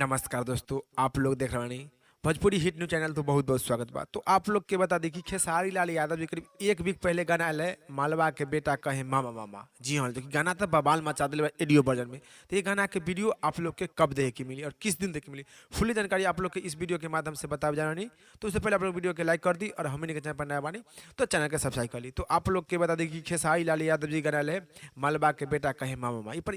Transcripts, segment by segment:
नमस्कार दोस्तों, आप लोग देख रहे हैं भोजपुरी हिट न्यूज चैनल। तो बहुत बहुत स्वागत बा। तो आप लोग के बता दी कि खेसारी लाल यादव जी करीब एक वीक पहले गाना आयल है, मालवा के बेटा कहे मामा मामा। जी हाँ, देखिए गाना तो बवाल मचा दिल ऑडियो वर्जन में। तो ये गाना के वीडियो आप लोग के कब देखे की मिली और किस दिन देखे मिली, फुली जानकारी आप लोग के इस वीडियो के माध्यम से बता जाना नहीं। तो उससे पहले आप लोग वीडियो के लाइक कर दी और हमने के चैनल पर नया बानी तो चैनल के सब्सक्राइब कर ली। तो आप लोग के बता दी कि खेसारी लाल यादव जी गाना आयल है, मालवा के बेटा कहे मामा मामा। ये पर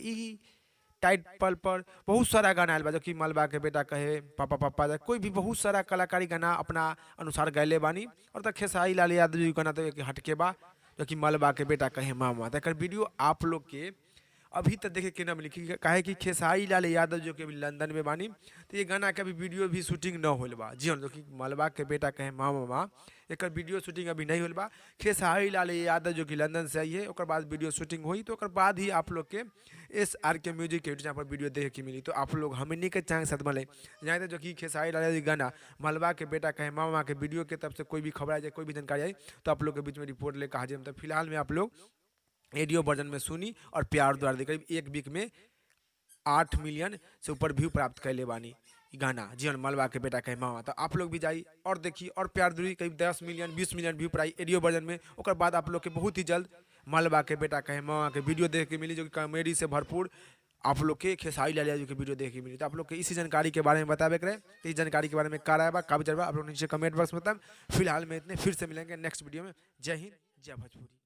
टाइट पल पर बहुत सारा गाना आयल बा, जो कि मलबा के बेटा कहे पापा पापा जा, कोई भी बहुत सारा कलाकारी गाना अपना अनुसार गैले बानी। और तक खेसारी लाल यादव जी गाना तो एक हटके बा, जो कि मलबा के बेटा कहे मामा। तक वीडियो आप लोग के अभी तक देखे के ना मिली काहे कि खेसारी लाल यादव जो कि अभी लंदन में बानी। तो ये गाना के अभी वीडियो भी शूटिंग न होल बा। जी हाँ, जो कि मलबा के बेटा कहे मामा मामा, एक वीडियो शूटिंग अभी नहीं होल बा। खेसारी लाल यादव जो कि लंदन से आई है, और बाद वीडियो शूटिंग हुई तो बाद ही आप लोग के SRK म्यूजिक के यूट्यूब पर वीडियो देखे की मिली। तो आप लोग हमनी के चैनल साथ मिले यहाँ थे, जो कि खेसारी लाल यादव गाना मलबा के बेटा कहे मामा के वीडियो के तरफ से कोई भी खबर आ जाए, कोई भी जानकारी आई तो आप लोग के बीच में रिपोर्ट लेकर हाजिर हम। तो फिलहाल में आप लोग ऑडियो वर्जन में सुनी और प्यार द्वारा दी। करीब एक वीक में 8 मिलियन से ऊपर व्यू प्राप्त कैले बानी गाना जीवन मलबा के बेटा कहे मामा। तो आप लोग भी जाई और देखिए और प्यार दूरी करीब 10 मिलियन 20 मिलियन व्यू प्राई ऑडियो वर्जन में। और बाद आप लोग के बहुत ही जल्द मलबा के बेटा कहे मामा के वीडियो देख के मिली, जो कि कॉमेडी से भरपूर आप लोग के खेसारी लाल यादव की वीडियो देख के मिली। तो आप लोग के इसी जानकारी के बारे में बतावे करें। तो इस जानकारी के बारे में का राय बा, का विचार बा, आप लोग नीचे कमेंट बॉक्स में बताएं। फिलहाल में इतने, फिर से मिलेंगे नेक्स्ट वीडियो में। जय हिंद, जय भोजपुरी।